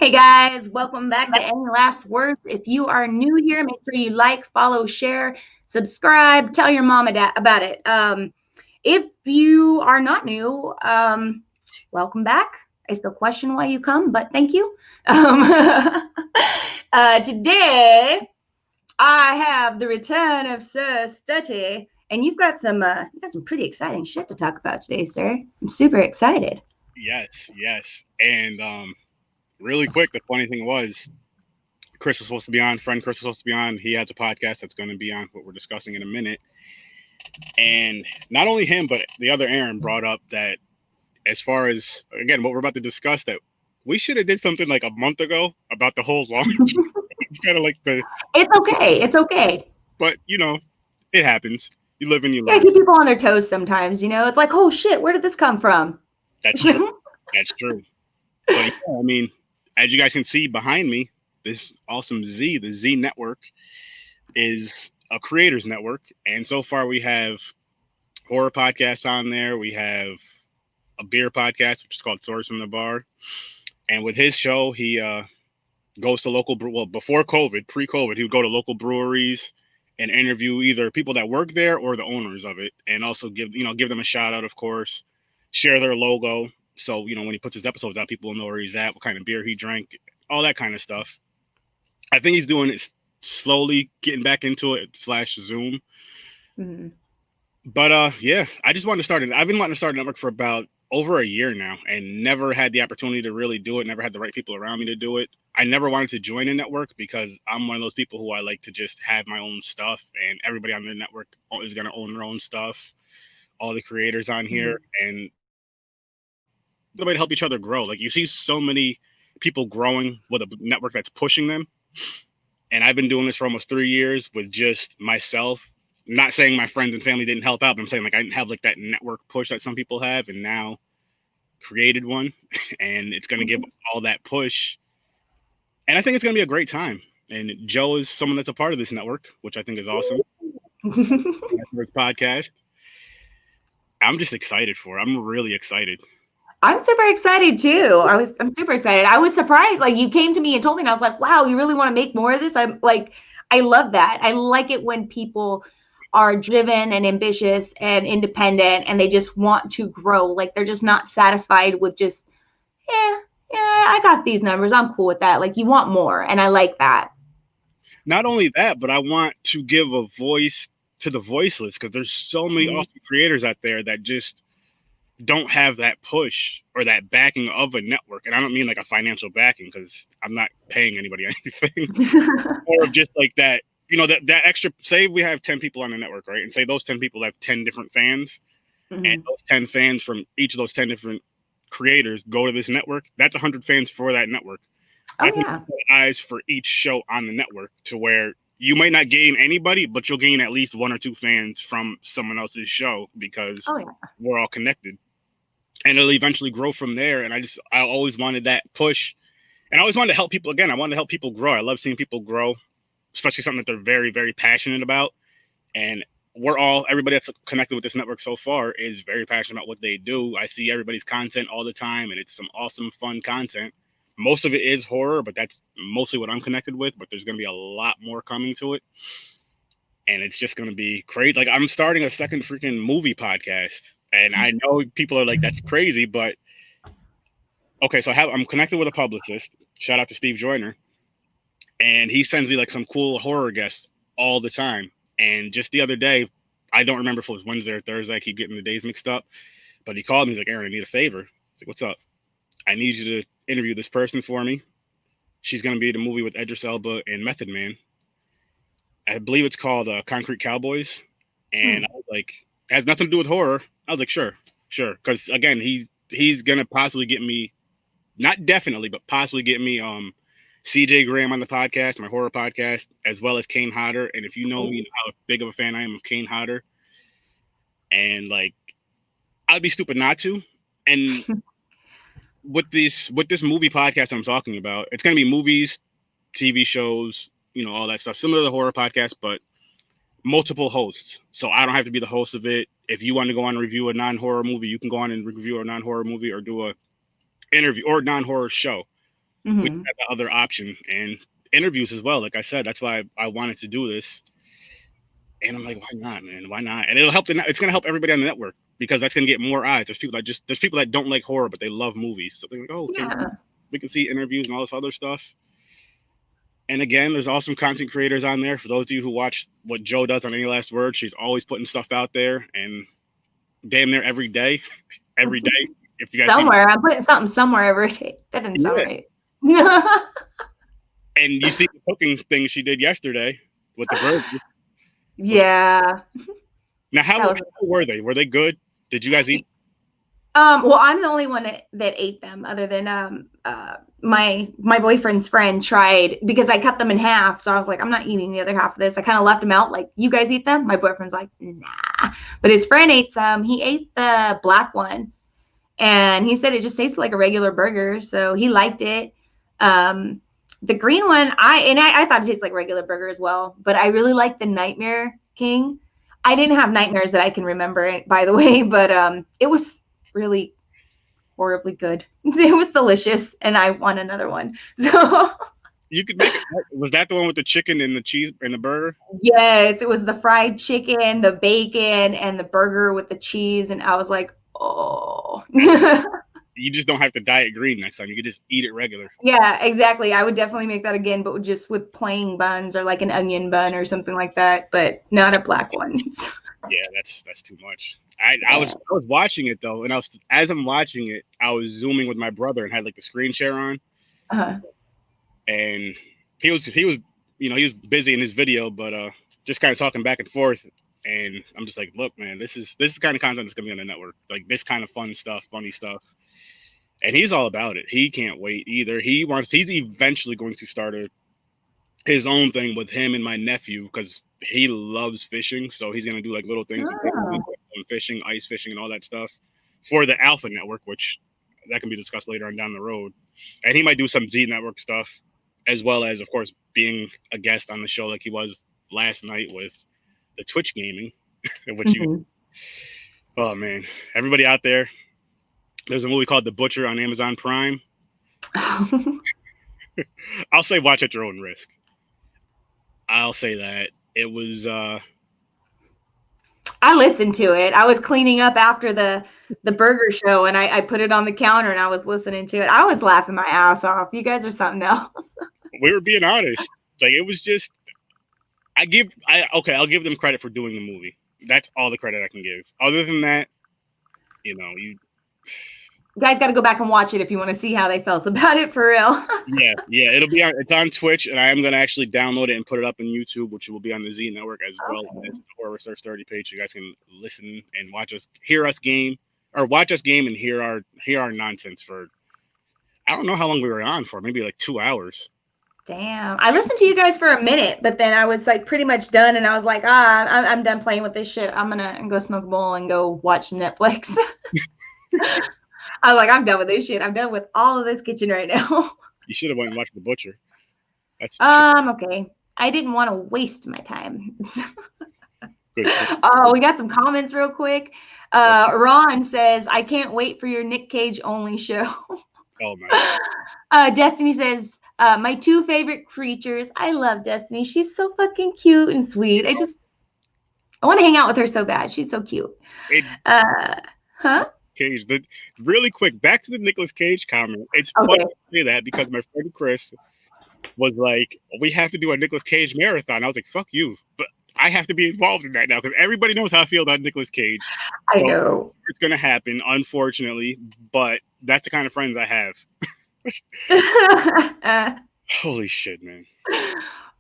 Hey guys, welcome back to Any Last Words. If you are new here, make sure you like, follow, share, subscribe, tell your mom and dad about it. If you are not new, welcome back. I still question why you come, but thank you. Today, I have the return of Sir Stutty, and you've got some pretty exciting shit to talk about today, sir. I'm super excited. Yes. And really quick, the funny thing was Chris was supposed to be on, friend Chris was supposed to be on. He has a podcast that's going to be on what we're discussing in a minute. And not only him, but the other Aaron brought up that as far as, again, what we're about to discuss, that we should have did something like a month ago about the whole launch. It's kind of like It's okay. It's okay. but it happens. You live and you Yeah, learn. keep people on their toes sometimes, It's like, oh shit, where did this come from? That's true. That's true. But yeah, I mean, as you guys can see behind me, this awesome the Z Network, is a creators network. And so far we have horror podcasts on there. We have a beer podcast, which is called Source from the Bar. And with his show, he goes to before COVID, pre-COVID, he would go to local breweries and interview either people that work there or the owners of it, and also give them a shout out, of course, share their logo. So, when he puts his episodes out, people will know where he's at, what kind of beer he drank, all that kind of stuff. I think he's doing it slowly, getting back into it / Zoom. Mm-hmm. But yeah, I just wanted to start it. I've been wanting to start a network for about over a year now and never had the opportunity to really do it, never had the right people around me to do it. I never wanted to join a network because I'm one of those people who I like to just have my own stuff, and everybody on the network is going to own their own stuff. All the creators on here, and the way to help each other grow. Like, you see so many people growing with a network that's pushing them. And I've been doing this for almost 3 years with just myself. Not saying my friends and family didn't help out, but I'm saying, like, I didn't have like that network push that some people have, and now created one, and it's going to give us all that push. And I think it's going to be a great time. And Joe is someone that's a part of this network, which I think is awesome. Podcast. I'm just excited for it. I'm really excited. I'm super excited too. I'm super excited. I was surprised. Like, you came to me and told me, and I was like, wow, you really want to make more of this? I'm like, I love that. I like it when people are driven and ambitious and independent and they just want to grow. Like, they're just not satisfied with just, I got these numbers. I'm cool with that. Like, you want more. And I like that. Not only that, but I want to give a voice to the voiceless, because there's so many awesome creators out there that just don't have that push or that backing of a network. And I don't mean like a financial backing, because I'm not paying anybody anything, or just like that, that extra, say we have 10 people on the network, right? And say those 10 people have 10 different fans, and those 10 fans from each of those 10 different creators go to this network. That's 100 fans for that network. Oh, yeah. Eyes for each show on the network, to where you might not gain anybody, but you'll gain at least 1 or 2 fans from someone else's show, because we're all connected. And it'll eventually grow from there. And I always wanted that push. And I always wanted to help people. Again, I wanted to help people grow. I love seeing people grow, especially something that they're very, very passionate about. And everybody that's connected with this network so far is very passionate about what they do. I see everybody's content all the time, and it's some awesome, fun content. Most of it is horror, but that's mostly what I'm connected with. But there's going to be a lot more coming to it. And it's just going to be crazy. Like, I'm starting a second freaking movie podcast. And I know people are like, that's crazy, but okay. So I'm connected with a publicist. Shout out to Steve Joyner. And he sends me like some cool horror guests all the time. And just the other day, I don't remember if it was Wednesday or Thursday. I keep getting the days mixed up. But he called me. He's like, Aaron, I need a favor. He's like, what's up? I need you to interview this person for me. She's going to be in a movie with Idris Elba and Method Man. I believe it's called Concrete Cowboys. And I was like, it has nothing to do with horror. I was like, sure. Because again, he's gonna possibly get me, not definitely, but possibly get me CJ Graham on the podcast, my horror podcast, as well as Kane Hodder. And if you know me, you know how big of a fan I am of Kane Hodder. And like, I'd be stupid not to. And with this movie podcast I'm talking about, it's gonna be movies, TV shows, all that stuff, similar to the horror podcast, but multiple hosts. So I don't have to be the host of it. If you want to go on and review a non-horror movie, you can go on and review a non-horror movie, or do a interview or non-horror show. we had the other option and interviews as well. Like I said, that's why I wanted to do this. And I'm like, why not, man? Why not? And it'll help. It's going to help everybody on the network because that's going to get more eyes. There's people that don't like horror, but they love movies. So they're like, oh, we can see interviews and all this other stuff. And again, there's awesome content creators on there. For those of you who watch what Joe does on Any Last Word, she's always putting stuff out there and damn near every day. Every day. If you guys I'm putting something somewhere every day. That didn't sound right. And you see the cooking thing she did yesterday with the burger. Yeah. Now, how were they? Were they good? Did you guys eat? Well, I'm the only one that ate them, other than my boyfriend's friend tried, because I cut them in half. So I was like, I'm not eating the other half of this. I kind of left them out, like, you guys eat them? My boyfriend's like, nah. But his friend ate some. He ate the black one, and he said it just tasted like a regular burger. So he liked it. The green one, I thought it tasted like a regular burger as well, but I really like the Nightmare King. I didn't have nightmares that I can remember, by the way, but it was really horribly good. It was delicious, and I want another one. So you could make it. Was that the one with the chicken and the cheese and the burger? Yes, it was the fried chicken, the bacon, and the burger with the cheese, and I was like, oh. You just don't have to dye it green next time. You can just eat it regular. Yeah, exactly. I would definitely make that again, but just with plain buns or like an onion bun or something like that, but not a black one. Yeah, that's too much. I was watching it though, and as I'm watching it, I was zooming with my brother and had like the screen share on. And he was busy in his video, but just kind of talking back and forth. And I'm just like, look, man, this is the kind of content that's gonna be on the network, like this kind of fun stuff, funny stuff. And he's all about it. He can't wait either. He's eventually going to start his own thing with him and my nephew because he loves fishing. So he's gonna do like little things with fishing, ice fishing, and all that stuff for the Alpha Network, which that can be discussed later on down the road. And he might do some Z Network stuff, as well as, of course, being a guest on the show like he was last night with the Twitch gaming, which oh man, everybody out there, there's a movie called The Butcher on Amazon Prime. I'll say watch at your own risk. I'll say that. It was I listened to it. I was cleaning up after the burger show, and I put it on the counter and I was listening to it. I was laughing my ass off. You guys are something else. We were being honest. Like, it was just I'll give them credit for doing the movie. That's all the credit I can give. Other than that, you guys got to go back and watch it if you want to see how they felt about it for real. yeah, it's on Twitch, and I am going to actually download it and put it up on YouTube, which will be on the Z Network as well as the Horror Research 30 page. You guys can listen and hear us game and hear our nonsense for, I don't know how long we were on for, maybe like 2 hours. Damn. I listened to you guys for a minute, but then I was like pretty much done, and I was like, I'm done playing with this shit. I'm gonna go smoke a bowl and go watch Netflix. I was like, I'm done with this shit. I'm done with all of this kitchen right now. You should have went and watched The Butcher. That's okay. I didn't want to waste my time. Good. Oh, we got some comments real quick. Ron says, I can't wait for your Nick Cage only show. Oh my. Destiny says, my two favorite creatures. I love Destiny. She's so fucking cute and sweet. I want to hang out with her so bad. She's so cute. Cage. Really quick, back to the Nicolas Cage comment. It's funny to say that because my friend Chris was like, we have to do a Nicolas Cage marathon. I was like, fuck you. But I have to be involved in that now because everybody knows how I feel about Nicolas Cage. I know. It's going to happen, unfortunately, but that's the kind of friends I have. Holy shit, man.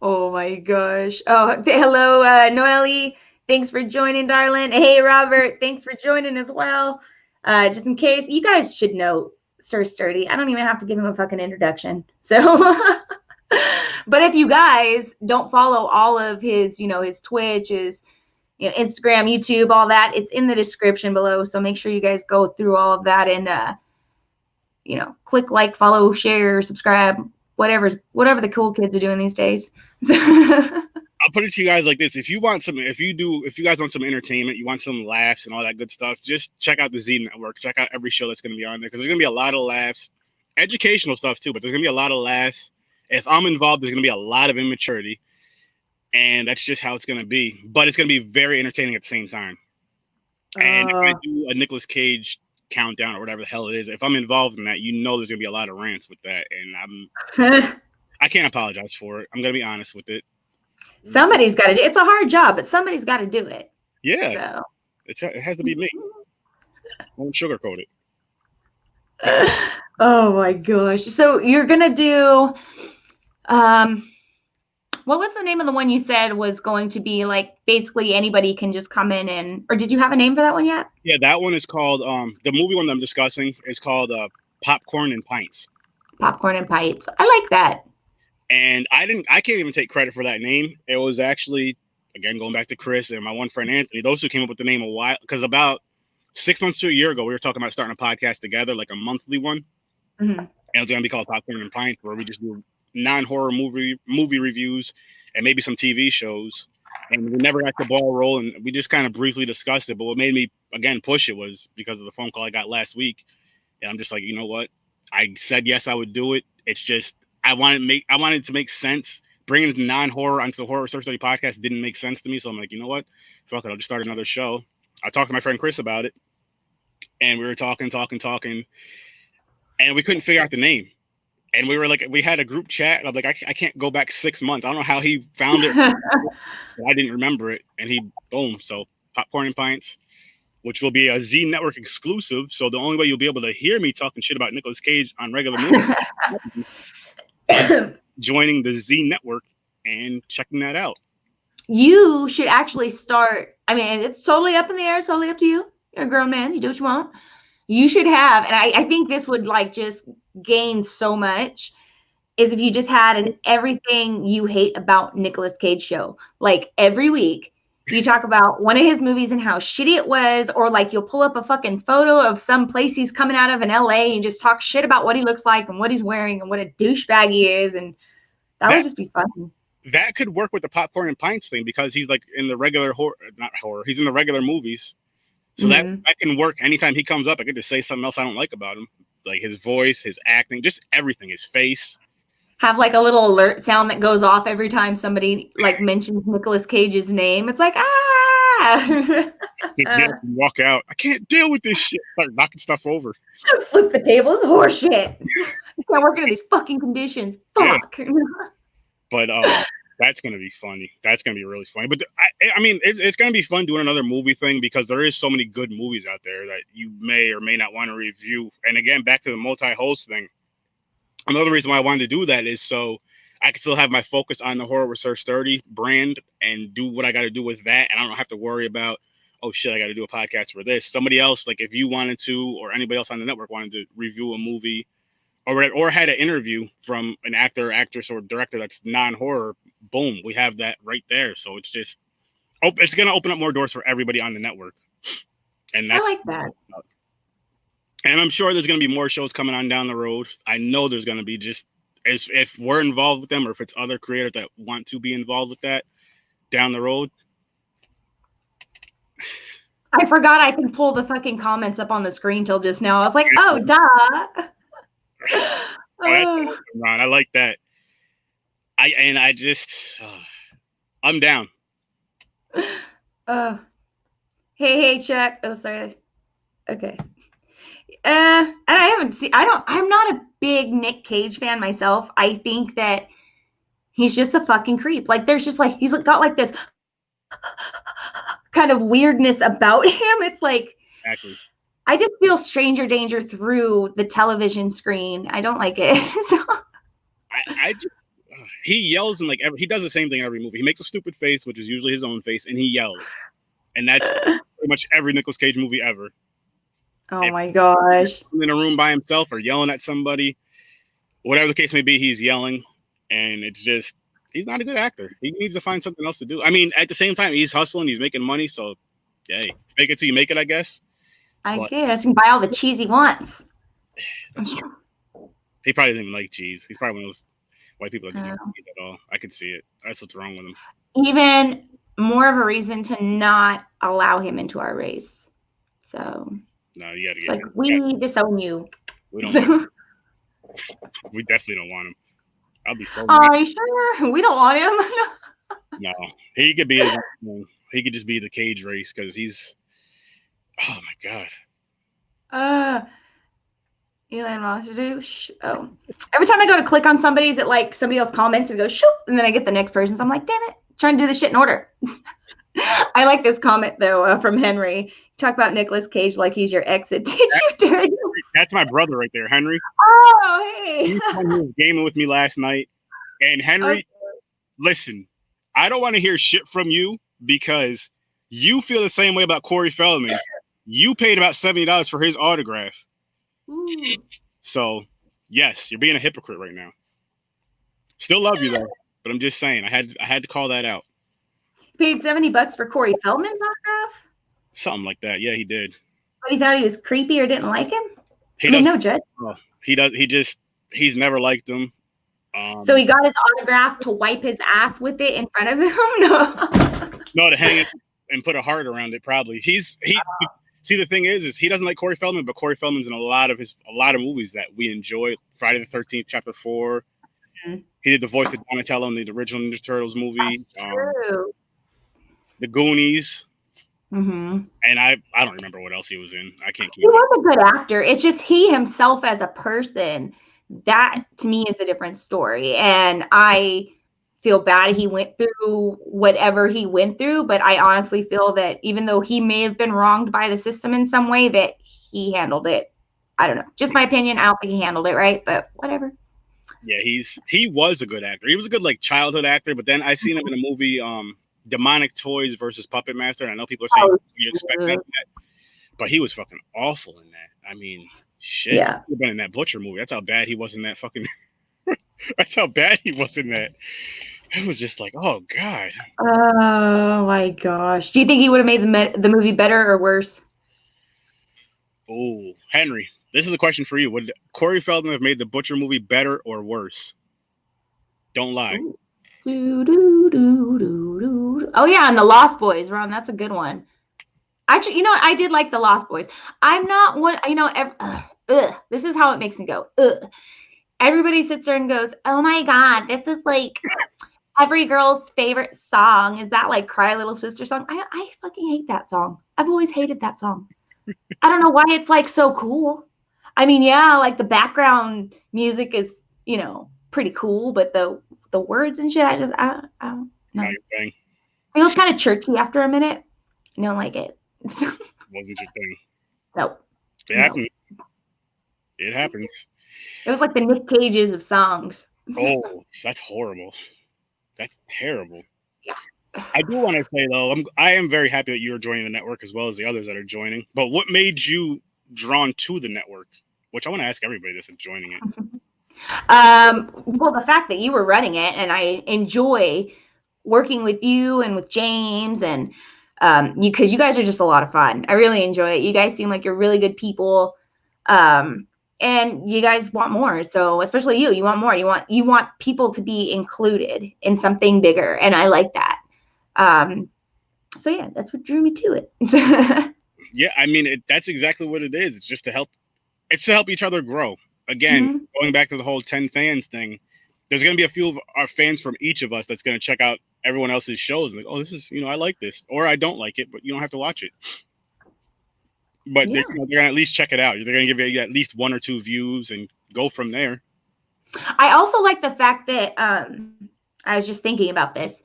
Oh my gosh. Oh, hello, Noelle. Thanks for joining, darling. Hey, Robert. Thanks for joining as well. Just in case, you guys should know Sir Sturdy. I don't even have to give him a fucking introduction. So, but if you guys don't follow all of his, his Twitch, his, Instagram, YouTube, all that, it's in the description below. So make sure you guys go through all of that and, click like, follow, share, subscribe, whatever the cool kids are doing these days. I'll put it to you guys like this. If you guys want some entertainment, you want some laughs and all that good stuff, just check out the Z Network. Check out every show that's going to be on there because there's going to be a lot of laughs educational stuff too, but there's gonna be a lot of laughs. If I'm involved, there's gonna be a lot of immaturity, and that's just how it's gonna be. But it's gonna be very entertaining at the same time. And if I do a Nicolas Cage countdown or whatever the hell it is, if I'm involved in that, there's gonna be a lot of rants with that, and I can't apologize for it. I'm gonna be honest with it. Somebody's got to do it. It's a hard job, but somebody's got to do it. Yeah, so. It has to be me. Won't sugarcoat it. Oh my gosh! So you're gonna do, what was the name of the one you said was going to be like basically anybody can just come in and, or did you have a name for that one yet? Yeah, that one is called the movie one that I'm discussing is called Popcorn and Pints. Popcorn and Pints. I like that. And I can't even take credit for that name. It was actually, again, going back to Chris and my one friend Anthony, those who came up with the name a while, because about 6 months to a year ago, we were talking about starting a podcast together, like a monthly one. Mm-hmm. And it was going to be called Popcorn and Pints, where we just do non-horror movie reviews and maybe some TV shows. And we never got the ball rolling. We just kind of briefly discussed it. But what made me, again, push it was because of the phone call I got last week. And I'm just like, you know what? I said yes, I would do it. It's just, I wanted to make sense. Bringing non-horror onto the Horror Research Study podcast didn't make sense to me. So I'm like, you know what? Fuck it. I'll just start another show. I talked to my friend Chris about it. And we were talking. And we couldn't figure out the name. And we were like, we had a group chat. And I'm like, I can't go back 6 months. I don't know how he found it. I didn't remember it. And he, boom. So Popcorn and Pints, which will be a Z Network exclusive. So the only way you'll be able to hear me talking shit about Nicolas Cage on regular movies is joining the Z Network and checking that out. You should actually start. I mean, it's totally up in the air. It's totally up to you. You're a grown man. You do what you want. You should have, and I think this would like just gain so much, is if you just had an everything you hate about Nicolas Cage show. Like every week you talk about one of his movies and how shitty it was, or like you'll pull up a fucking photo of some place he's coming out of in LA and just talk shit about what he looks like and what he's wearing and what a douchebag he is. And that would just be fun. That could work with the Popcorn and Pints thing because he's like in the regular he's in the regular movies. So that can work anytime he comes up. I could just say something else I don't like about him. Like his voice, his acting, just everything, his face. Have like a little alert sound that goes off every time somebody like mentions Nicolas Cage's name. It's like, walk out. I can't deal with this shit. Start knocking stuff over. Flip the table. It's horse shit. You can't work under these fucking conditions. Fuck. Yeah. But that's going to be funny. That's going to be really funny. But I mean, it's going to be fun doing another movie thing because there is so many good movies out there that you may or may not want to review. And again, back to the multi-host thing. Another reason why I wanted to do that is so I can still have my focus on the Horror Research 30 brand and do what I got to do with that. And I don't have to worry about, oh shit, I got to do a podcast for this. Somebody else, like if you wanted to, or anybody else on the network wanted to review a movie or had an interview from an actor, actress, or director that's non-horror, boom, we have that right there. So it's just, it's going to open up more doors for everybody on the network. And that's, I like that. And I'm sure there's going to be more shows coming on down the road. I know there's going to be, just as if we're involved with them or if it's other creators that want to be involved with that down the road. I forgot I can pull the fucking comments up on the screen till just now. I was like, oh, duh. I like that. I'm down. Hey, Chuck. Oh, sorry. Okay. And I'm not a big Nick Cage fan myself. I think that he's just a fucking creep. Like there's just like, he's got like this kind of weirdness about him. It's like, exactly. I just feel stranger danger through the television screen. I don't like it. So. He yells and he does the same thing in every movie. He makes a stupid face, which is usually his own face, and he yells. And that's pretty much every Nicolas Cage movie ever. Oh my gosh. In a room by himself or yelling at somebody, whatever the case may be, he's yelling. And it's just, he's not a good actor. He needs to find something else to do. I mean, at the same time, he's hustling, he's making money. So, hey, fake it till you make it, I guess. I guess. He can buy all the cheese he wants. That's true. He probably doesn't even like cheese. He's probably one of those white people that doesn't like cheese at all. I can see it. That's what's wrong with him. Even more of a reason to not allow him into our race. So... No, you gotta get. It's like we disown you. We don't. We definitely don't want him. I'll be so Are you sure? We don't want him. No, he could be his own. He could just be the cage race because he's. Oh my god. Elon Musk. Oh, every time I go to click on somebody's, it like somebody else comments and goes shoot, and then I get the next person. So I'm like, damn it, trying to do the shit in order. I like this comment though from Henry. Talk about Nicolas Cage like he's your exit. Did you dirty? That's my brother right there, Henry. Oh, hey. He was gaming with me last night, and Henry, listen, I don't want to hear shit from you because you feel the same way about Corey Feldman. You paid about $70 for his autograph. Ooh. So, yes, you're being a hypocrite right now. Still love you though, but I'm just saying I had to call that out. Paid $70 for Corey Feldman's autograph? Something like that. Yeah, he did. But he thought he was creepy or didn't like him? No judge. He's never liked him. So he got his autograph to wipe his ass with it in front of him? No, to hang it and put a heart around it. Probably. See, the thing is he doesn't like Corey Feldman, but Corey Feldman's in a lot of movies that we enjoy. Friday the 13th, Chapter 4. Mm-hmm. He did the voice of Donatello in the original Ninja Turtles movie. True. The Goonies. Mm-hmm. And I don't remember what else he was in. I can't keep. He was a good actor. It's just he himself as a person. That to me is a different story. And I feel bad he went through whatever he went through, but I honestly feel that even though he may have been wronged by the system in some way, that he handled it. I don't know. Just my opinion. I don't think he handled it right, but whatever. Yeah, he was a good actor. He was a good childhood actor, but then I seen him in a movie, Demonic Toys versus Puppet Master. And I know people are saying you expect that, but he was fucking awful in that. I mean, shit. Yeah. He been in that Butcher movie. That's how bad he was in that fucking. That's how bad he was in that. It was just like, oh god. Oh my gosh. Do you think he would have made the movie better or worse? Oh, Henry, this is a question for you. Would Corey Feldman have made the Butcher movie better or worse? Don't lie. Oh yeah, and the Lost Boys, Ron. That's a good one. Actually, you know what? I did like the Lost Boys. I'm not one. This is how it makes me go. Everybody sits there and goes, "Oh my god, this is like every girl's favorite song." Is that like "Cry Little Sister" song? I fucking hate that song. I've always hated that song. I don't know why it's like so cool. I mean, yeah, like the background music is, pretty cool, but the words and shit, I don't know. It feels kind of churchy after a minute. I don't like it. Wasn't your thing. No. It happened. It happens. It was like the Nick Cages of songs. Oh, that's horrible. That's terrible. Yeah. I do want to say though, I am very happy that you are joining the network as well as the others that are joining. But what made you drawn to the network? Which I want to ask everybody that's joining it. Well, the fact that you were running it, and I enjoy working with you and with James, and because you guys are just a lot of fun. I really enjoy it. You guys seem like you're really good people, and you guys want more. So especially you want more. You want people to be included in something bigger, and I like that. So yeah, that's what drew me to it. Yeah, I mean that's exactly what it is. It's just to help. It's to help each other grow. Again, going back to the whole 10 fans thing, there's going to be a few of our fans from each of us that's going to check out everyone else's shows and like, oh, this is, I like this, or I don't like it, but you don't have to watch it. But they're going to at least check it out. They're going to give you at least 1 or 2 views and go from there. I also like the fact that I was just thinking about this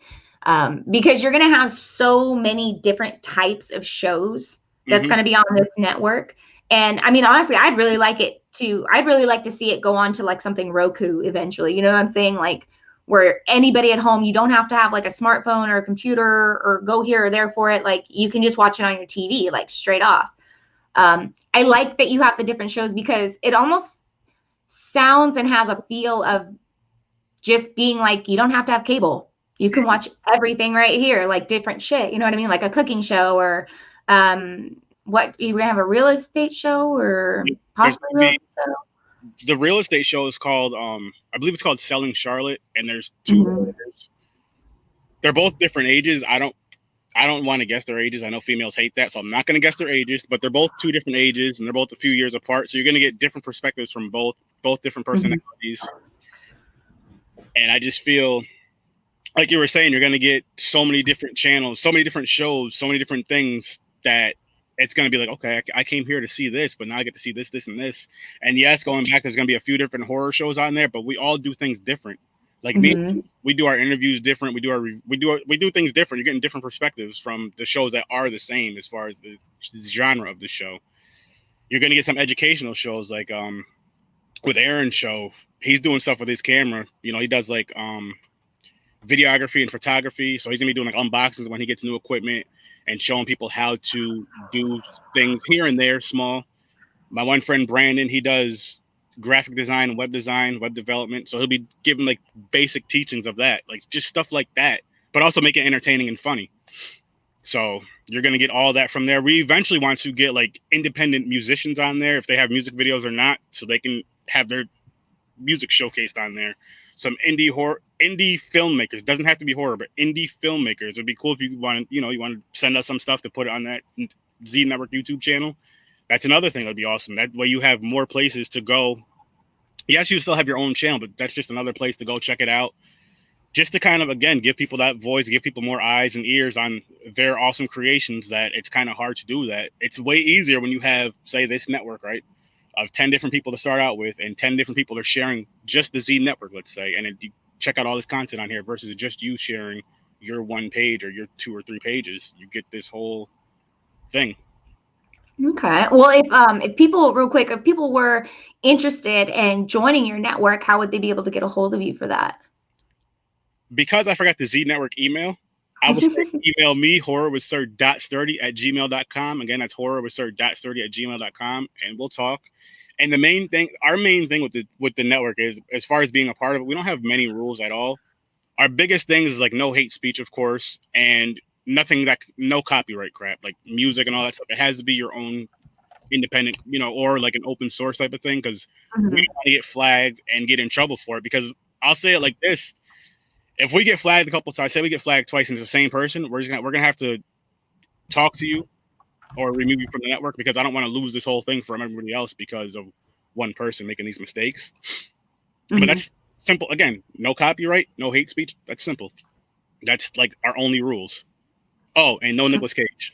because you're going to have so many different types of shows that's going to be on this network. And I mean, honestly, I'd really like to see it go on to like something Roku eventually. You know what I'm saying? Like where anybody at home, you don't have to have like a smartphone or a computer or go here or there for it. Like you can just watch it on your TV, like straight off. I like that you have the different shows because it almost sounds and has a feel of just being like, you don't have to have cable. You can watch everything right here, like different shit. You know what I mean? Like a cooking show or, what you gonna have a real estate show or possibly real estate show? The real estate show is called I believe it's called Selling Charlotte, and there's 2 writers. They're both different ages. I don't want to guess their ages. I know females hate that, so I'm not going to guess their ages. But they're both 2 different ages, and they're both a few years apart. So you're going to get different perspectives from both different personalities. And I just feel like you were saying, you're going to get so many different channels, so many different shows, so many different things that it's going to be like, okay, I came here to see this, but now I get to see this, this, and this. And yes, going back, there's going to be a few different horror shows on there, but we all do things different. Like me, we do our interviews different. We do things different. You're getting different perspectives from the shows that are the same as far as the genre of the show. You're going to get some educational shows like with Aaron's show. He's doing stuff with his camera. You know, he does like videography and photography. So he's gonna be doing like unboxings when he gets new equipment and showing people how to do things here and there, small. My one friend Brandon, he does graphic design, web development. So he'll be giving like basic teachings of that, like just stuff like that, but also make it entertaining and funny. So you're going to get all that from there. We eventually want to get like independent musicians on there, if they have music videos or not, so they can have their music showcased on there. Some indie filmmakers, doesn't have to be horror, but indie filmmakers. It'd be cool if you want to send us some stuff to put it on that Z Network YouTube channel. That's another thing that'd be awesome. That way you have more places to go. Yes, you still have your own channel, but that's just another place to go check it out. Just to kind of, again, give people that voice, give people more eyes and ears on their awesome creations, that it's kind of hard to do that. It's way easier when you have, say, this network, right, of 10 different people to start out with, and 10 different people are sharing just the Z Network, let's say, and you check out all this content on here versus just you sharing your one page or your 2 or 3 pages. You get this whole thing. Okay. Well, if people, real quick, if people were interested in joining your network, how would they be able to get a hold of you for that? Because I forgot the Z Network email, I will email me, horrorwithsir.sturdy@gmail.com. Again, that's horrorwithsir.sturdy@gmail.com, and we'll talk. And our main thing with the network is, as far as being a part of it, we don't have many rules at all. Our biggest things is like no hate speech, of course, and no copyright crap, like music and all that stuff. It has to be your own independent, or like an open source type of thing, because we don't want to get flagged and get in trouble for it. Because I'll say it like this: if we get flagged a couple times, say we get flagged twice and it's the same person, we're gonna have to talk to you or remove you from the network, because I don't want to lose this whole thing from everybody else because of one person making these mistakes. But that's simple. Again, no copyright, no hate speech. That's simple. That's like our only rules. Oh, and no Nicolas Cage.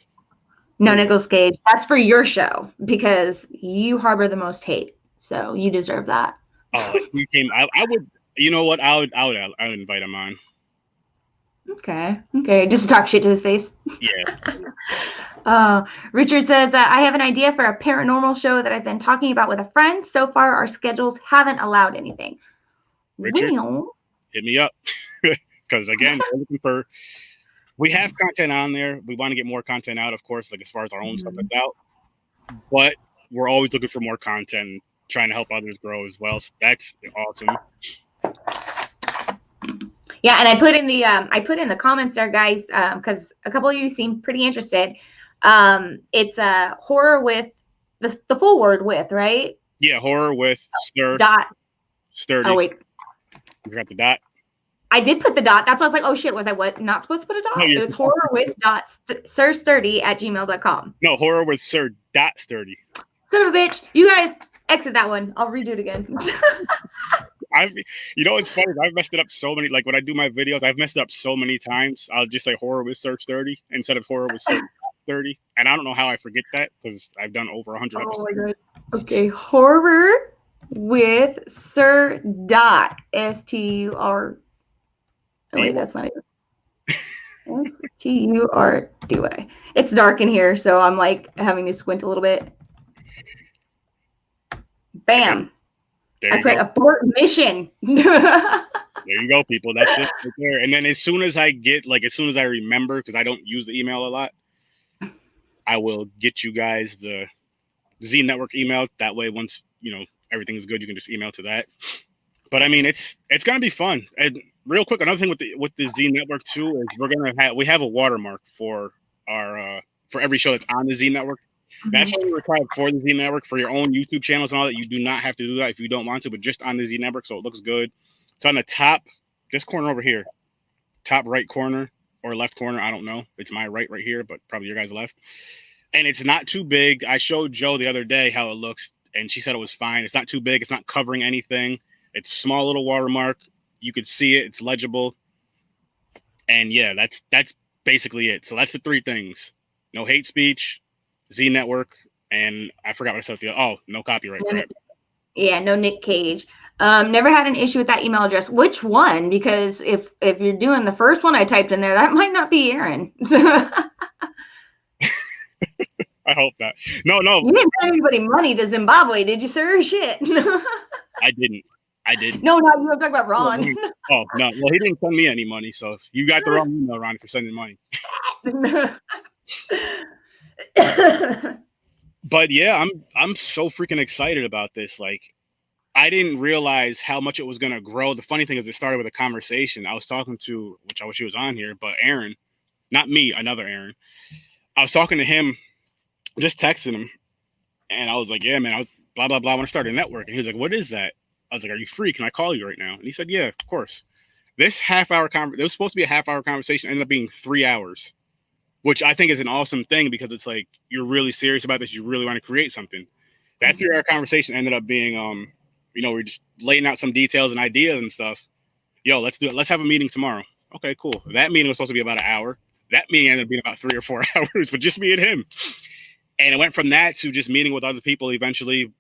No Nicolas Cage. That's for your show, because you harbor the most hate, so you deserve that. Oh, he came. I would. You know what? I would invite him on. Okay. Just to talk shit to his face. Yeah. Richard says that I have an idea for a paranormal show that I've been talking about with a friend. So far, our schedules haven't allowed anything. Richard, hit me up, because again, we're looking for. We have content on there. We want to get more content out, of course, like as far as our own stuff that's out. But we're always looking for more content, trying to help others grow as well. So that's awesome. Yeah, and I put in the comments there, guys, because a couple of you seem pretty interested. It's a horror with the full word with, right? Yeah, horror with sturdy. Oh wait, you got the dot. I did put the dot. That's why I was like, oh shit, was I not supposed to put a dot? No, it was horror with sirsturdy@gmail.com. No, horror with sir.sturdy. Son of a bitch. You guys exit that one. I'll redo it again. It's funny. I've messed it up so many. Like when I do my videos, I've messed it up so many times. I'll just say horror with Sir Sturdy instead of horror with Sir Sturdy, and I don't know how I forget that, because I've done over 100 episodes. Oh my god. Okay, horror with Sir dot STUR. Oh wait, that's not it. STURDY. It's dark in here, so I'm like having to squint a little bit. Bam. I put abort mission. There you go, people. That's it right there. And then as soon as I remember, because I don't use the email a lot, I will get you guys the Z Network email. That way, once everything's good, you can just email to that. But I mean, it's gonna be fun. And real quick, another thing with the Z Network too is we have a watermark for our for every show that's on the Z Network. That's what we require for the Z Network, for your own YouTube channels and all that. You do not have to do that if you don't want to, but just on the Z Network, so it looks good. It's on the top, this corner over here, top right corner. or left corner. I don't know. It's my right here, but probably your guys' left. And it's not too big. I showed Joe the other day how it looks, and she said it was fine. It's not too big. It's not covering anything. It's small little watermark. You could see it. It's legible. And yeah, that's basically it. So that's the three things: no hate speech, Z Network, and I forgot what I said. No copyright. Yeah, no Nick Cage. Never had an issue with that email address. Which one? Because if you're doing the first one I typed in there, that might not be Aaron. I hope not. No. You didn't send anybody money to Zimbabwe, did you, sir? Shit. I didn't. No, you were talking about Ron. Oh, no. Well, he didn't send me any money, so you got the wrong email, Ron, if you're sending money. But yeah, I'm so freaking excited about this. Like, I didn't realize how much it was going to grow. The funny thing is it started with a conversation. I was talking to, which I wish he was on here, but Aaron, not me, another Aaron. I was talking to him, just texting him, and I was like, yeah, man, I was blah, blah, blah. I want to start a network. And he was like, what is that? I was like, are you free? Can I call you right now? And he said, yeah, of course. This half-hour conversation, it was supposed to be a half-hour conversation, ended up being 3 hours, which I think is an awesome thing because it's like, you're really serious about this. You really want to create something. That 3-hour conversation ended up being, we're just laying out some details and ideas and stuff. Yo, let's do it. Let's have a meeting tomorrow. Okay, cool. That meeting was supposed to be about an hour. That meeting ended up being about 3 or 4 hours, but just me and him. And it went from that to just meeting with other people. Eventually,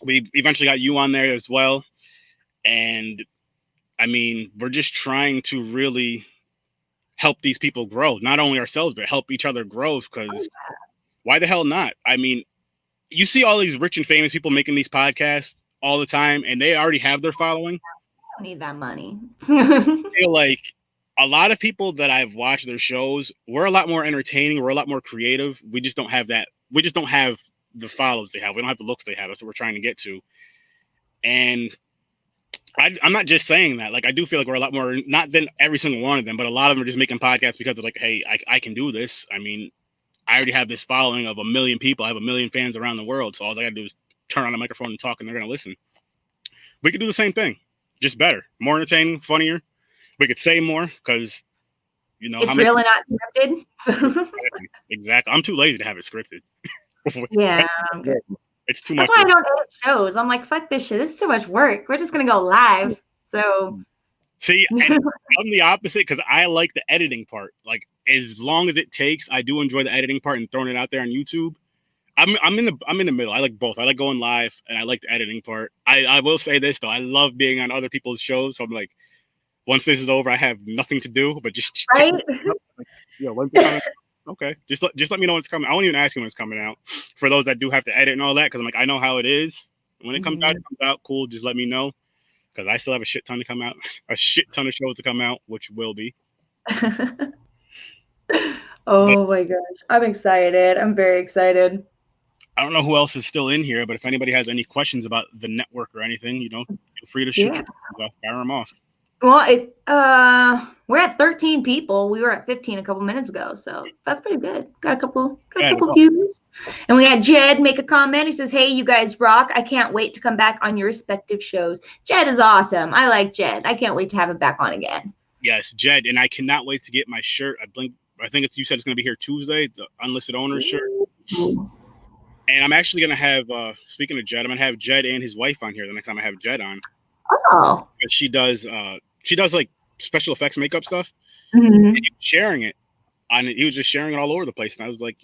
we got you on there as well. And I mean, we're just trying to really help these people grow, not only ourselves, but help each other grow. Because why the hell not? I mean, you see all these rich and famous people making these podcasts all the time, and they already have their following. I don't need that money. I feel like a lot of people that I've watched their shows, we're a lot more entertaining. We're a lot more creative. We just don't have that. We just don't have the follows they have. We don't have the looks they have. That's what we're trying to get to. And I'm not just saying that. Like, I do feel like we're a lot more, not than every single one of them, but a lot of them are just making podcasts because they're like, hey, I can do this. I mean, I already have this following of 1 million people. I have 1 million fans around the world. So all I got to do is turn on a microphone and talk, and they're going to listen. We could do the same thing, just better, more entertaining, funnier. We could say more because, it's really not scripted. Exactly. I'm too lazy to have it scripted. Yeah, I'm good. It's too much. That's why I don't edit shows. I'm like, fuck this shit. This is too much work. We're just gonna go live. So see, and I'm the opposite because I like the editing part. Like, as long as it takes, I do enjoy the editing part and throwing it out there on YouTube. I'm in the middle. I like both. I like going live and I like the editing part. I will say this though, I love being on other people's shows. So I'm like, once this is over, I have nothing to do but just right. When's it coming? Okay, just let me know when it's coming. I won't even ask you when it's coming out. For those that do have to edit and all that, because I'm like, I know how it is. When it comes out, it comes out. Cool. Just let me know, because I still have a shit ton to come out, a shit ton of shows to come out, which will be. My gosh, I'm excited. I'm very excited. I don't know who else is still in here, but if anybody has any questions about the network or anything, feel free to shoot your fire them off. Well, we're at 13 people. We were at 15 a couple minutes ago, so that's pretty good. Got a couple views. And we had Jed make a comment. He says, "Hey, you guys rock. I can't wait to come back on your respective shows." Jed is awesome. I like Jed. I can't wait to have him back on again. Yes, Jed, and I cannot wait to get my shirt. I think you said it's going to be here Tuesday, the Unlisted Owners shirt. And I'm actually going to have, speaking of Jed, I'm going to have Jed and his wife on here the next time I have Jed on. Oh. She does like special effects makeup stuff. Mm-hmm. And he was sharing it. He was just sharing it all over the place. And I was like,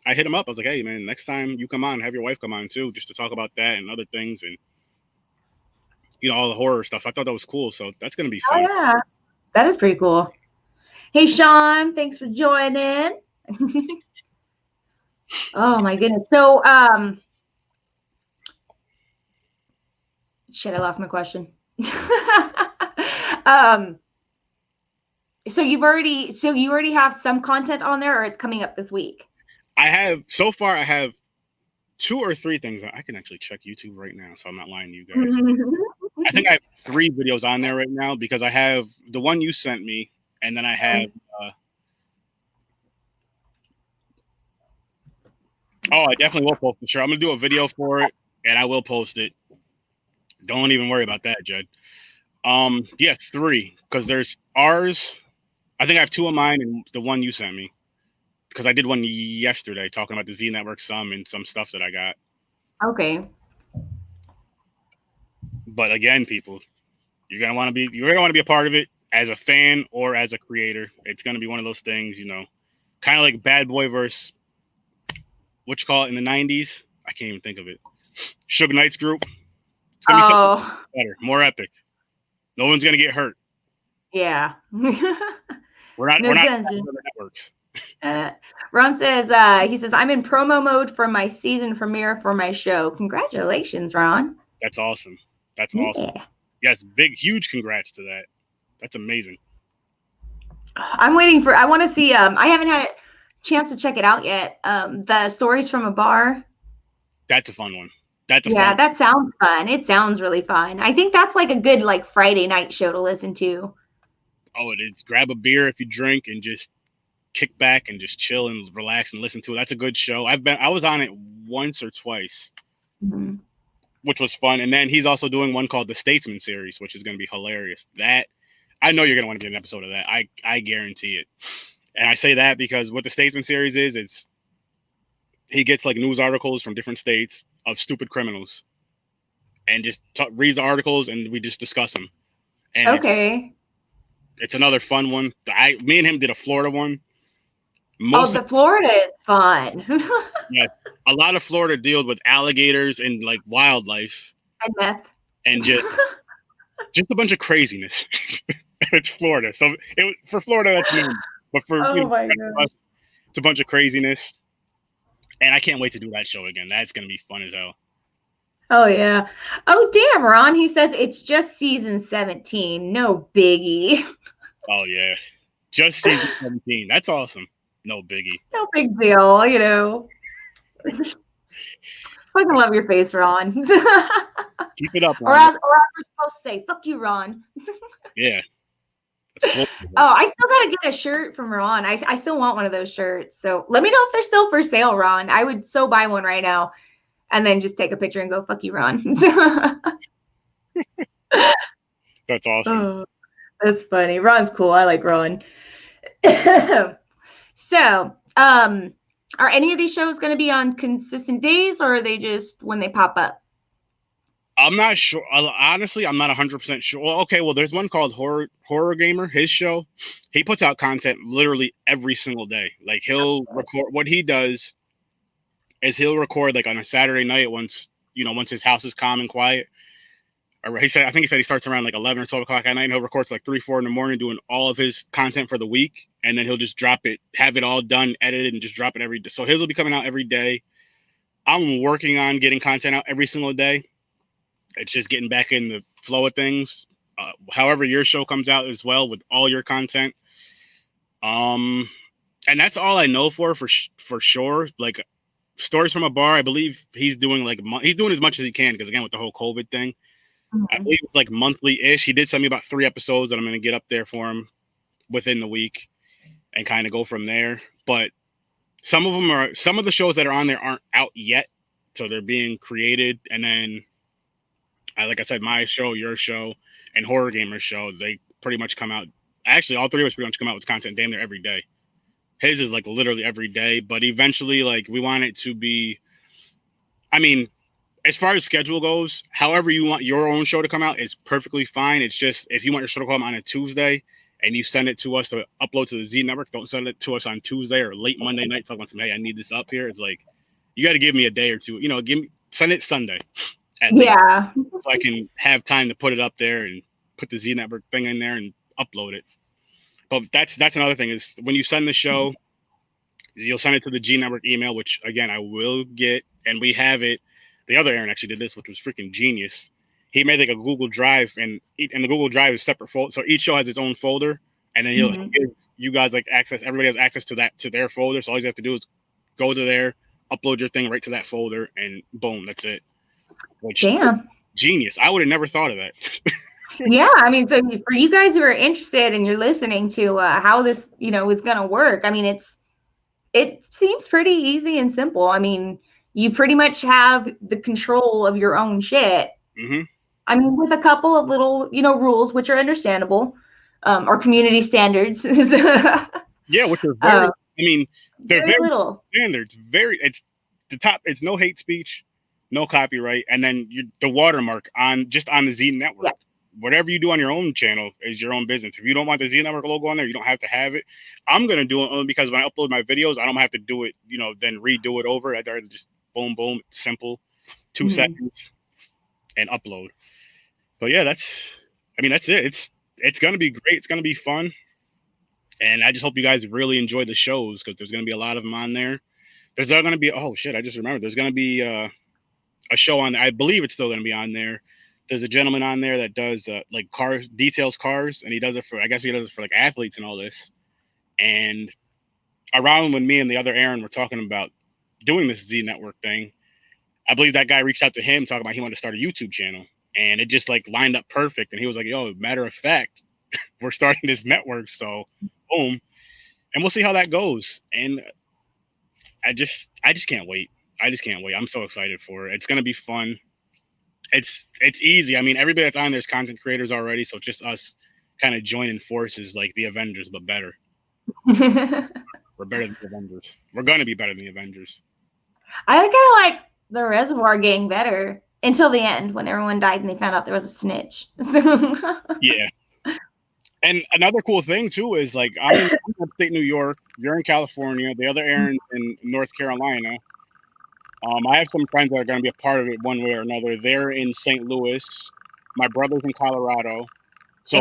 I hit him up. I was like, hey, man, next time you come on, have your wife come on too, just to talk about that and other things and, all the horror stuff. I thought that was cool. So that's going to be fun. Oh, yeah. That is pretty cool. Hey, Sean, thanks for joining. Oh my goodness. So, shit, I lost my question. So you already have some content on there, or it's coming up this week? I have 2 or 3 things. I can actually check YouTube right now, so I'm not lying to you guys. I think I have 3 videos on there right now because I have the one you sent me, and then I have I definitely will post it. Sure, I'm gonna do a video for it, and I will post it. Don't even worry about that, Jed. 3, because there's ours. I think I have 2 of mine and the one you sent me, because I did one yesterday talking about the Z Network and some stuff that I got. Okay. But again, people, you're gonna want to be a part of it as a fan or as a creator. It's gonna be one of those things, kind of like Bad Boy versus what you call it in the '90s. I can't even think of it. Suge Knight's group. It's gonna be something better, more epic. No one's gonna get hurt. Yeah. We're not networks. Ron says, he says, I'm in promo mode for my season premiere for my show. Congratulations, Ron. That's awesome. That's awesome. Yes, big, huge congrats to that. That's amazing. I'm waiting I want to see, I haven't had a chance to check it out yet. The Stories from a Bar. That's a fun one. That sounds fun. It sounds really fun. I think that's like a good Friday night show to listen to. Oh, it is. Grab a beer if you drink and just kick back and just chill and relax and listen to it. That's a good show. I was on it once or twice, which was fun. And then he's also doing one called the Statesman series, which is going to be hilarious. That I know you're going to want to get an episode of that. I guarantee it. And I say that because what the Statesman series is, he gets news articles from different states of stupid criminals and just reads the articles and we just discuss them. And it's another fun one. Me and him did a Florida one. The Florida is fun. Yes, a lot of Florida deals with alligators and wildlife and meth and just a bunch of craziness. It's Florida, so for Florida that's me, but for it's a bunch of craziness, and I can't wait to do that show again. That's gonna be fun as hell. Oh yeah. Oh damn, Ron. He says it's just season 17. No biggie. Oh yeah, just season 17. That's awesome. No biggie. No big deal, Fucking love your face, Ron. Keep it up, Ron. Or as we're supposed to say, fuck you, Ron. Yeah. I still gotta get a shirt from Ron. I still want one of those shirts. So let me know if they're still for sale, Ron. I would so buy one right now and then just take a picture and go, fuck you, Ron. That's awesome. Oh, that's funny. Ron's cool. I like Ron. So, are any of these shows going to be on consistent days, or are they just when they pop up? I'm not sure. Honestly, I'm not 100% sure. Well, okay, there's one called Horror Gamer. His show, he puts out content literally every single day. He'll record. What he does is he'll record on a Saturday night once his house is calm and quiet. Or I think he said he starts around 11 or 12 o'clock at night, and he'll record till 3, 4 in the morning doing all of his content for the week, and then he'll just drop it, have it all done, edited, and just drop it every day. So his will be coming out every day. I'm working on getting content out every single day. It's just getting back in the flow of things. However, your show comes out as well with all your content. And that's all I know for sure. Stories from a Bar, I believe he's doing he's doing as much as he can because again with the whole COVID thing. I believe it's monthly-ish. He did send me about 3 episodes that I'm going to get up there for him within the week and kind of go from there. But some of the shows that are on there aren't out yet. So they're being created. And then, like I said, my show, your show, and Horror Gamer's show, they pretty much come out. Actually, all 3 of us pretty much come out with content damn near every day. His is literally every day. But eventually, we want it to be, as far as schedule goes, however you want your own show to come out is perfectly fine. It's just if you want your show to come out on a Tuesday and you send it to us to upload to the Z Network, don't send it to us on Tuesday or late Monday night talking about some, hey, I need this up here. It's you got to give me a day or two. Send it Sunday. Yeah. So I can have time to put it up there and put the Z Network thing in there and upload it. But that's another thing is when you send the show, you'll send it to the G Network email, which again I will get, and we have it. The other Aaron actually did this, which was freaking genius. He made a Google Drive, and the Google Drive is separate folder, so each show has its own folder, and then he'll give you guys access. Everybody has access to their folder, so all you have to do is go to there, upload your thing right to that folder, and boom, that's it. Damn, genius! I would have never thought of that. Yeah, so for you guys who are interested and you're listening to how this is gonna work, it seems pretty easy and simple. You pretty much have the control of your own shit. With a couple of little, rules, which are understandable. or community standards. Yeah, which are very. I mean, they're very little standards. It's the top. It's no hate speech, no copyright, and then the watermark on the Z Network. Yeah. Whatever you do on your own channel is your own business. If you don't want the Z Network logo on there, you don't have to have it. I'm gonna do it only because when I upload my videos, I don't have to do it, then redo it over. I'd rather just boom, boom, simple, 2 seconds, and upload. But yeah, that's it. It's gonna be great. It's gonna be fun, and I just hope you guys really enjoy the shows because there's gonna be a lot of them on there. There's gonna be I just remembered. There's gonna be a show on there. I believe it's still gonna be on there. There's a gentleman on there that does like details cars, and he does it for like athletes and all this. And around when me and the other Aaron were talking about doing this Z Network thing, I believe that guy reached out to him talking about he wanted to start a YouTube channel, and it just like lined up perfect. And he was like, "Yo, matter of fact, we're starting this network, so boom," and we'll see how that goes. And I just can't wait. I just can't wait. I'm so excited for it. It's gonna be fun. It's easy. I mean, everybody that's on there is content creators already, so it's just us kind of joining forces like the Avengers, but better. We're better than the Avengers. We're gonna be better than the Avengers. I kind of like the Reservoir Gang better until the end when everyone died and they found out there was a snitch. Yeah. And another cool thing too is like I'm in upstate New York, you're in California, the other Aaron's in North Carolina. I have some friends that are going to be a part of it one way or another. They're in St. Louis. My brother's in Colorado. So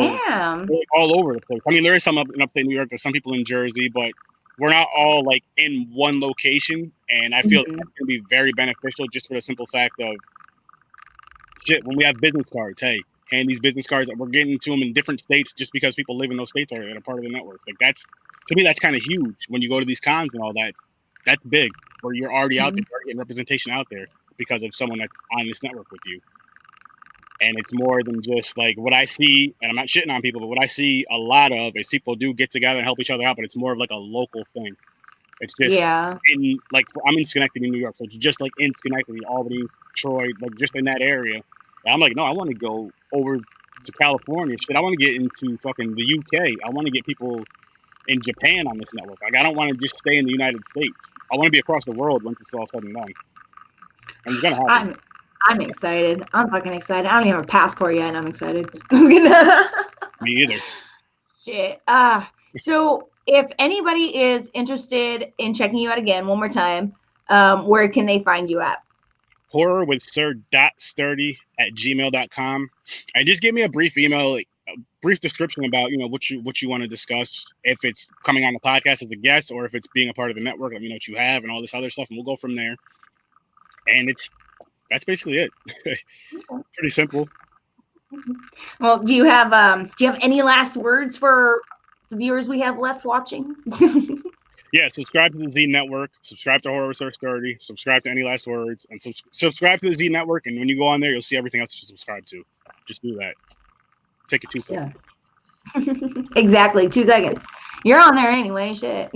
all over the place. I mean, there is some in upstate New York. There's some people in Jersey, but we're not all like in one location. And I feel that's going to be very beneficial just for the simple fact of when we have business cards, hey, hand these business cards that we're getting to them in different states just because people live in those states that are part of the network. Like to me, that's kind of huge when you go to these cons and all that. That's big. Where you're already out there, you're getting representation out there because of someone that's on this network with you. And it's more than just like what I see, and I'm not shitting on people, but what I see a lot of is people do get together and help each other out, but it's more of like a local thing. It's just I'm in Schenectady, New York, so it's just like in Schenectady, Albany, Troy, like just in that area. And I'm like, no, I want to go over to California. Shit, I want to get into fucking the UK. I want to get people in Japan on this network. Like, I don't want to just stay in the United States. I want to be across the world once it's all said and done. And it's gonna happen. I'm excited. I'm fucking excited. I don't even have a passport yet, and I'm excited. Me either. Shit. So if anybody is interested in checking you out again, one more time, where can they find you at? horrorwithsir.sturdy@gmail.com. And just give me a brief email, like a brief description about what you want to discuss. If it's coming on the podcast as a guest or if it's being a part of the network, let me know what you have and all this other stuff, and we'll go from there. And that's basically it. Pretty simple. Well, do you have any last words for the viewers we have left watching? Yeah, subscribe to the Z Network, subscribe to Horror with Sir Sturdy, subscribe to Any Last Words, and subscribe to the Z Network. And when you go on there, you'll see everything else to subscribe to. Just do that. Take it 2 seconds. Exactly, 2 seconds. You're on there anyway, shit.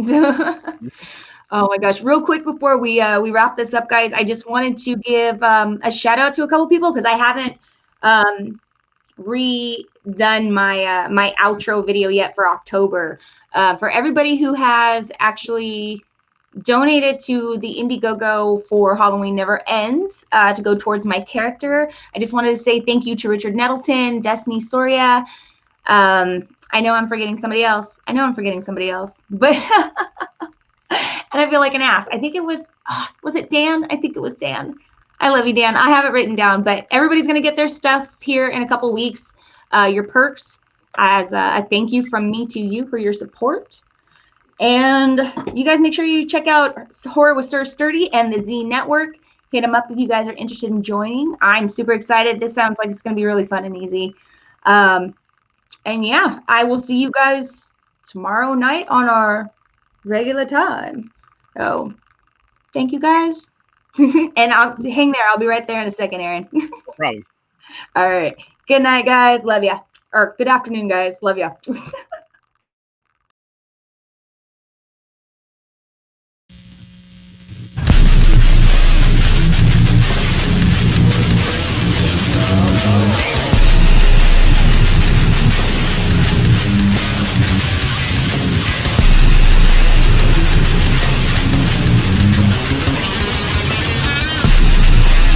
Oh my gosh. Real quick before we wrap this up, guys, I just wanted to give a shout out to a couple people because I haven't redone my outro video yet for October. For everybody who has actually donated to the Indiegogo for Halloween Never Ends to go towards my character, I just wanted to say thank you to Richard Nettleton, Destiny Soria. I know I'm forgetting somebody else. But and I feel like an ass. I think it was it Dan? I think it was Dan. I love you, Dan. I have it written down, but everybody's going to get their stuff here in a couple weeks. Your perks as a thank you from me to you for your support. And you guys make sure you check out Horror with Sir Sturdy and the Z Network. Hit them up if you guys are interested in joining. I'm super excited. This sounds like it's going to be really fun and easy. And yeah, I will see you guys tomorrow night on our regular time. So thank you guys. And I'll hang there. I'll be right there in a second, Aaron. No problem. All right. Good night, guys. Love ya. Or good afternoon, guys. Love ya.